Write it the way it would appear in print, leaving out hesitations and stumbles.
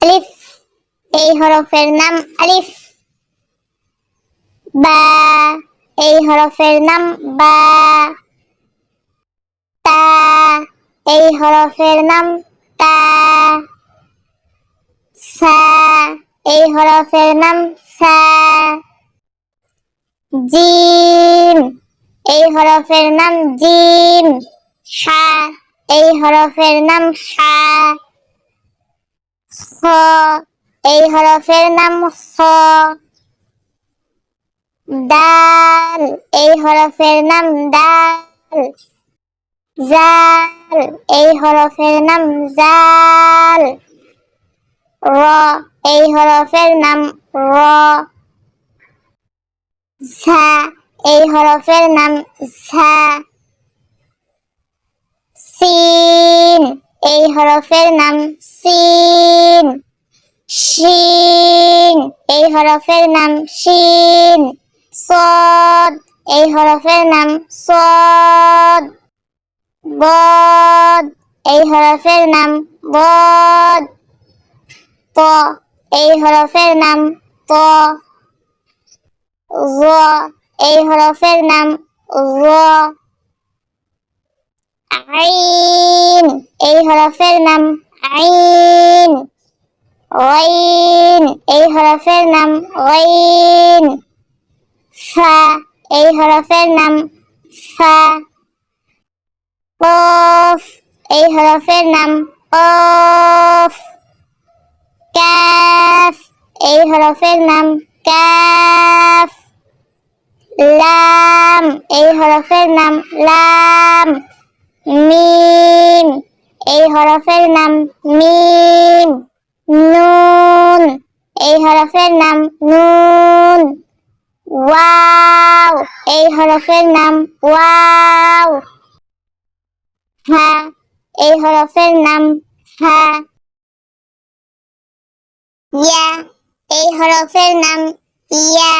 আলিফ এই হরফের নাম আলিফ। বা এই হরফের নাম বা। তা এই হরফের নাম তা। সা এই হরফের নাম সা। জিম এই হরফের নাম জিম। সা এই হরফের নাম সা। খ এই হরফের নাম খ। দাল এই হরফের নাম দাল। জাল এই হরফের নাম জাল। র এই হরফের নাম র। ঝা এই হরফের নাম ঝা। সিন এই হরফের নাম সিন। শিন এই হরফের নাম শিন। সদ এই হরফের নাম সদ। বদ এই হরফের নাম বদ। ত এই হরফের নাম ত। জ এই হরফের নাম জ। আইন এই হরফের নাম আইন। গইন এই হরফের নাম গইন। ফা এই হরফের নাম ফা। কফ এই হরফের নাম কফ। কাফ এই হরফের নাম কাফ। লাম এই হরফের নাম লাম। মিম এই হরফের নাম মিম। নুন এই হরফের নাম নুন। ওয়াও এই হরফের নাম ওয়াও। হা এই হরফের নাম হা। ইয়া এই হরফের নাম ইয়া।